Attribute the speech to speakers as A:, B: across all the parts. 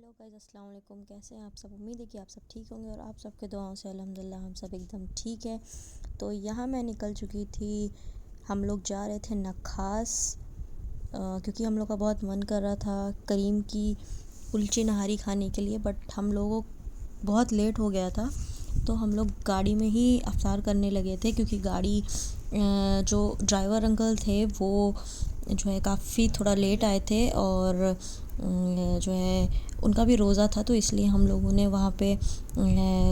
A: Hello guys, अस्सलाम वालेकुम। कैसे हैं आप सब? उम्मीद है कि आप सब ठीक होंगे और आप सबके दुआओं से अल्हम्दुलिल्लाह हम सब एकदम ठीक है। तो यहाँ मैं निकल चुकी थी। हम लोग जा रहे थे नखास, क्योंकि हम लोग का बहुत मन कर रहा था करीम की कुलचे नहारी खाने के लिए। बट हम लोगों बहुत लेट हो गया था, तो हम लोग गाड़ी में ही अफ्तार करने लगे थे, क्योंकि गाड़ी जो ड्राइवर अंकल थे वो जो है काफ़ी थोड़ा लेट आए थे, और जो है उनका भी रोज़ा था, तो इसलिए हम लोगों ने वहाँ पे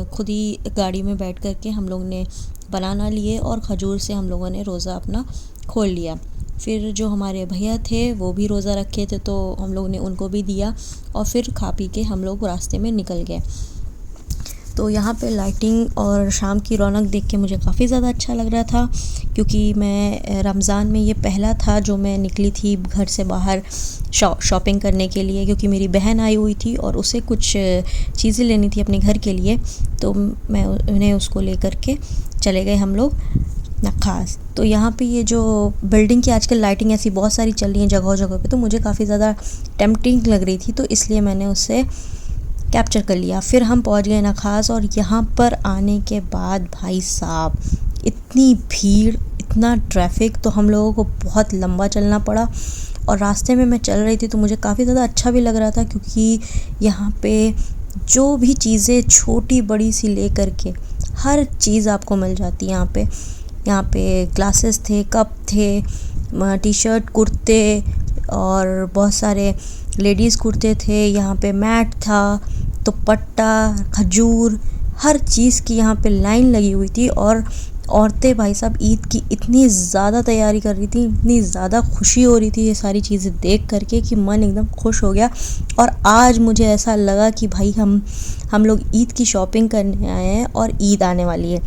A: खुद ही गाड़ी में बैठ कर के हम लोग ने बनाना लिए और खजूर से हम लोगों ने रोज़ा अपना खोल लिया। फिर जो हमारे भैया थे वो भी रोज़ा रखे थे, तो हम लोग ने उनको भी दिया और फिर खा पी के हम लोग रास्ते में निकल गए। तो यहाँ पे लाइटिंग और शाम की रौनक देख के मुझे काफ़ी ज़्यादा अच्छा लग रहा था, क्योंकि मैं रमज़ान में ये पहला था जो मैं निकली थी घर से बाहर शॉपिंग करने के लिए, क्योंकि मेरी बहन आई हुई थी और उसे कुछ चीज़ें लेनी थी अपने घर के लिए। तो मैं उन्हें उसको लेकर के चले गए हम लोग नखास। तो यहाँ पे ये जो बिल्डिंग की आजकल लाइटिंग ऐसी बहुत सारी चल रही हैं जगह जगह पे, तो मुझे काफ़ी ज़्यादा टेम्पटिंग लग रही थी, तो इसलिए मैंने उससे कैप्चर कर लिया। फिर हम पहुंच गए नखास, और यहाँ पर आने के बाद भाई साहब इतनी भीड़, इतना ट्रैफिक, तो हम लोगों को बहुत लंबा चलना पड़ा। और रास्ते में मैं चल रही थी तो मुझे काफ़ी ज़्यादा अच्छा भी लग रहा था, क्योंकि यहाँ पे जो भी चीज़ें छोटी बड़ी सी ले कर के हर चीज़ आपको मिल जाती है। यहाँ पे ग्लासेस थे, कप थे, टी शर्ट, कुर्ते, और बहुत सारे लेडीज़ कुर्ते थे। यहाँ पे मैट था, दुपट्टा, खजूर, हर चीज़ की यहाँ पे लाइन लगी हुई थी। और औरतें भाई साहब ईद की इतनी ज़्यादा तैयारी कर रही थी, इतनी ज़्यादा खुशी हो रही थी ये सारी चीज़ें देख करके कि मन एकदम खुश हो गया। और आज मुझे ऐसा लगा कि भाई हम लोग ईद की शॉपिंग करने आए हैं और ईद आने वाली है।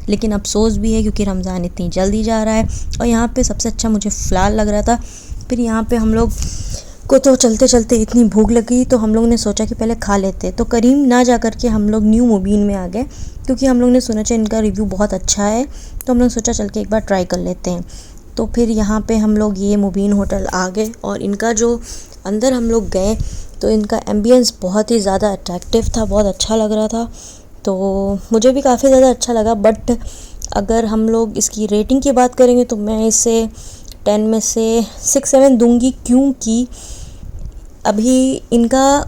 A: लेकिन अफसोस भी है क्योंकि रमज़ान इतनी जल्दी जा रहा है। और यहाँ पे सबसे अच्छा मुझे फ़िलहाल लग रहा था। फिर यहाँ पे हम लोग को तो चलते चलते इतनी भूख लगी, तो हम लोग ने सोचा कि पहले खा लेते। तो करीम ना जा कर के हम लोग न्यू मुबीन में आ गए, क्योंकि हम लोग ने सुना चाहिए इनका रिव्यू बहुत अच्छा है, तो हम लोग सोचा चल के एक बार ट्राई कर लेते हैं। तो फिर यहाँ पे हम लोग ये मुबीन होटल आ गए, और इनका जो अंदर हम लोग गए तो इनका एम्बियंस बहुत ही ज़्यादा अट्रैक्टिव था, बहुत अच्छा लग रहा था। तो मुझे भी काफ़ी ज़्यादा अच्छा लगा। बट अगर हम लोग इसकी रेटिंग की बात करेंगे तो मैं इसे 10 में से 6-7 दूंगी, क्योंकि अभी इनका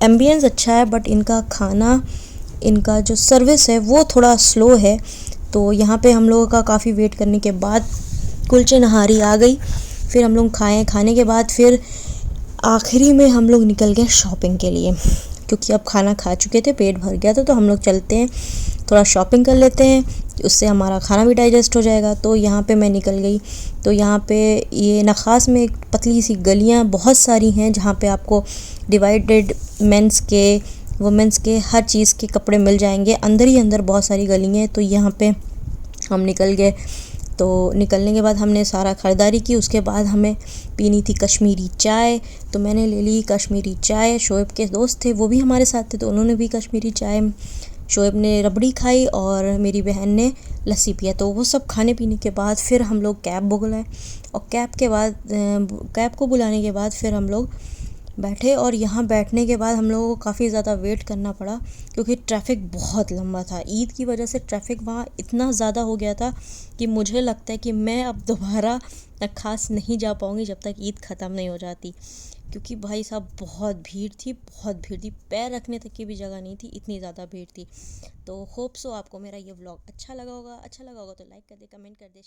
A: एम्बियंस अच्छा है, बट इनका खाना, इनका जो सर्विस है वो थोड़ा स्लो है। तो यहाँ पे हम लोगों का काफ़ी वेट करने के बाद कुलचे नहारी आ गई। फिर हम लोग खाने के बाद फिर आखिरी में हम लोग निकल गए शॉपिंग के लिए, क्योंकि अब खाना खा चुके थे, पेट भर गया था, तो हम लोग चलते हैं थोड़ा शॉपिंग कर लेते हैं, उससे हमारा खाना भी डाइजेस्ट हो जाएगा। तो यहाँ पे मैं निकल गई। तो यहाँ पे ये नखास में एक पतली सी गलियाँ बहुत सारी हैं, जहाँ पे आपको डिवाइडेड मेंस के, वुमेंस के, हर चीज़ के कपड़े मिल जाएंगे। अंदर ही अंदर बहुत सारी गलियाँ हैं। तो यहाँ पे हम निकल गए। तो निकलने के बाद हमने सारा ख़रीदारी की। उसके बाद हमें पीनी थी कश्मीरी चाय, तो मैंने ले ली कश्मीरी चाय। शोएब के दोस्त थे, वो भी हमारे साथ थे, तो उन्होंने भी कश्मीरी चाय। शोएब ने रबड़ी खाई और मेरी बहन ने लस्सी पिया। तो वो सब खाने पीने के बाद फिर हम लोग कैब बुलाए, और कैब को बुलाने के बाद फिर हम लोग बैठे। और यहाँ बैठने के बाद हम लोगों को काफ़ी ज़्यादा वेट करना पड़ा, क्योंकि ट्रैफ़िक बहुत लंबा था। ईद की वजह से ट्रैफ़िक वहाँ इतना ज़्यादा हो गया था कि मुझे लगता है कि मैं अब दोबारा खास नहीं जा पाऊँगी जब तक ईद ख़त्म नहीं हो जाती, क्योंकि भाई साहब बहुत भीड़ थी, बहुत भीड़ थी, पैर रखने तक की भी जगह नहीं थी, इतनी ज़्यादा भीड़ थी। तो होप सो आपको मेरा ये व्लॉग अच्छा लगा होगा तो लाइक कर दे, कमेंट कर दे।